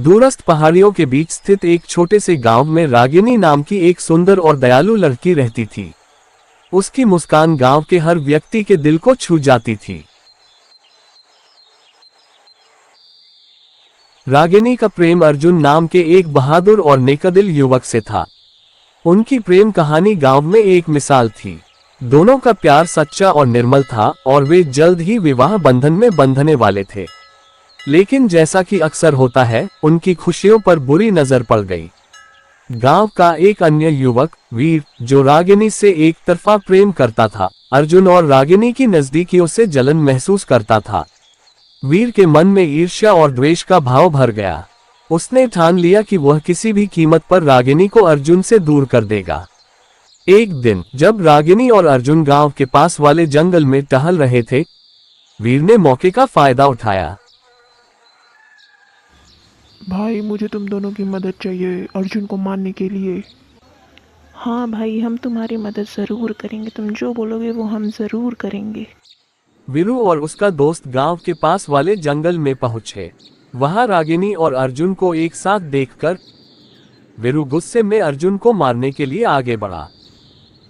दूरस्थ पहाड़ियों के बीच स्थित एक छोटे से गांव में रागिनी नाम की एक सुंदर और दयालु लड़की रहती थी। उसकी मुस्कान गांव के हर व्यक्ति के दिल को छू जाती थी। रागिनी का प्रेम अर्जुन नाम के एक बहादुर और नेकदिल युवक से था। उनकी प्रेम कहानी गांव में एक मिसाल थी। दोनों का प्यार सच्चा और निर्मल था और वे जल्द ही विवाह बंधन में बंधने वाले थे। लेकिन जैसा कि अक्सर होता है, उनकी खुशियों पर बुरी नजर पड़ गई। गांव का एक अन्य युवक वीर, जो रागिनी से एक तरफा प्रेम करता था, अर्जुन और रागिनी की नजदीकियों से जलन महसूस करता था। वीर के मन में ईर्ष्या और द्वेष का भाव भर गया। उसने ठान लिया कि वह किसी भी कीमत पर रागिनी को अर्जुन से दूर कर देगा। एक दिन जब रागिनी और अर्जुन गांव के पास वाले जंगल में टहल रहे थे, वीर ने मौके का फायदा उठाया। भाई, मुझे तुम दोनों की मदद चाहिए अर्जुन को मारने के लिए। हाँ भाई, हम तुम्हारी मदद ज़रूर करेंगे। तुम जो बोलोगे वो हम ज़रूर करेंगे। वीरू और उसका दोस्त गांव के पास वाले जंगल में पहुंचे। वहां रागिनी और अर्जुन को एक साथ देखकर वीरू गुस्से में अर्जुन को मारने के लिए आगे बढ़ा।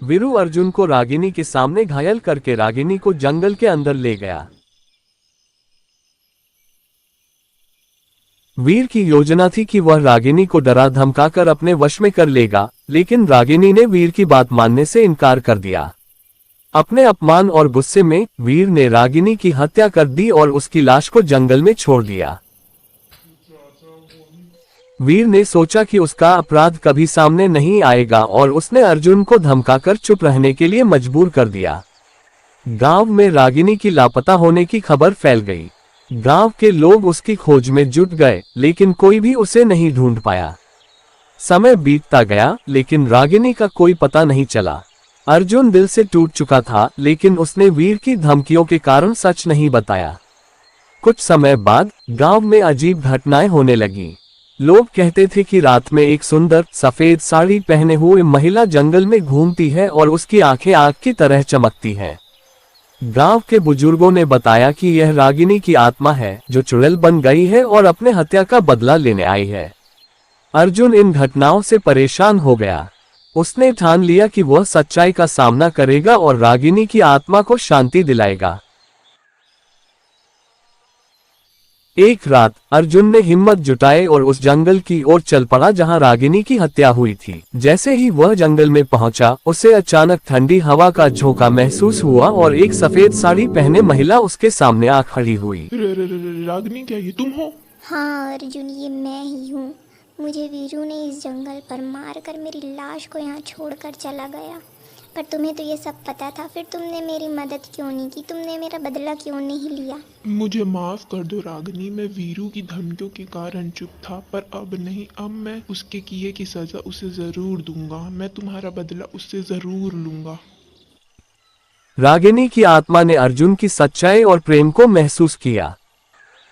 वीरू अर्जुन को रागिनी के सामने घायल करके रागिनी को जंगल के अंदर ले गया। वीर की योजना थी कि वह रागिनी को डरा धमकाकर अपने वश में कर लेगा, लेकिन रागिनी ने वीर की बात मानने से इनकार कर दिया। अपने अपमान और गुस्से में वीर ने रागिनी की हत्या कर दी और उसकी लाश को जंगल में छोड़ दिया। वीर ने सोचा कि उसका अपराध कभी सामने नहीं आएगा और उसने अर्जुन को धमकाकर चुप रहने के लिए मजबूर कर दिया। गांव में रागिनी की लापता होने की खबर फैल गई। गांव के लोग उसकी खोज में जुट गए, लेकिन कोई भी उसे नहीं ढूंढ पाया। समय बीतता गया, लेकिन रागिनी का कोई पता नहीं चला। अर्जुन दिल से टूट चुका था, लेकिन उसने वीर की धमकियों के कारण सच नहीं बताया। कुछ समय बाद गांव में अजीब घटनाएं होने लगी। लोग कहते थे कि रात में एक सुंदर सफेद साड़ी पहने हुए महिला जंगल में घूमती है और उसकी आंखें आग की तरह चमकती हैं। गांव के बुजुर्गों ने बताया कि यह रागिनी की आत्मा है, जो चुड़ैल बन गई है और अपने हत्या का बदला लेने आई है। अर्जुन इन घटनाओं से परेशान हो गया। उसने ठान लिया कि वह सच्चाई का सामना करेगा और रागिनी की आत्मा को शांति दिलाएगा। एक रात अर्जुन ने हिम्मत जुटाई और उस जंगल की ओर चल पड़ा जहां रागिनी की हत्या हुई थी। जैसे ही वह जंगल में पहुंचा, उसे अचानक ठंडी हवा का झोंका महसूस हुआ और एक सफेद साड़ी पहने महिला उसके सामने आ खड़ी हुई। रागिनी, क्या ये तुम हो? हाँ अर्जुन, ये मैं ही हूँ। मुझे वीरू ने इस जंगल पर मारकर मेरी लाश को यहाँ छोड़कर चला गया, पर तुम्हें तो ये सब पता था। फिर तुमने मेरी मदद क्यों नहीं की? तुमने मेरा बदला क्यों नहीं लिया? मुझे माफ कर दो रागिनी, मैं वीरू की धमकियों के कारण चुप था, पर अब नहीं। अब मैं उसके किए की सजा उसे जरूर दूंगा। मैं तुम्हारा बदला उससे जरूर लूंगा। रागिनी की आत्मा ने अर्जुन की सच्चाई और प्रेम को महसूस किया।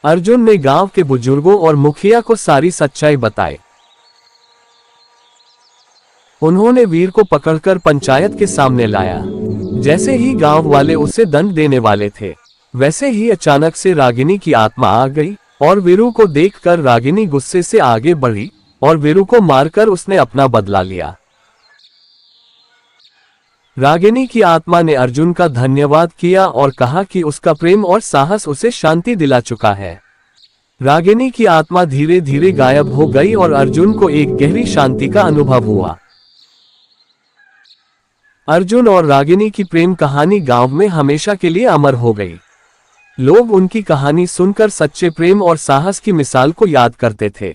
अर्जुन ने गांव के बुजुर्गों और मुखिया को सारी सच्चाई बताई। उन्होंने वीर को पकड़कर पंचायत के सामने लाया। जैसे ही गांव वाले उसे दंड देने वाले थे, वैसे ही अचानक से रागिनी की आत्मा आ गई और वीरू को देखकर रागिनी गुस्से से आगे बढ़ी और वीरू को मारकर उसने अपना बदला लिया। रागिनी की आत्मा ने अर्जुन का धन्यवाद किया और कहा कि उसका प्रेम और साहस उसे शांति दिला चुका है। रागिनी की आत्मा धीरे धीरे गायब हो गई और अर्जुन को एक गहरी शांति का अनुभव हुआ। अर्जुन और रागिनी की प्रेम कहानी गांव में हमेशा के लिए अमर हो गई। लोग उनकी कहानी सुनकर सच्चे प्रेम और साहस की मिसाल को याद करते थे।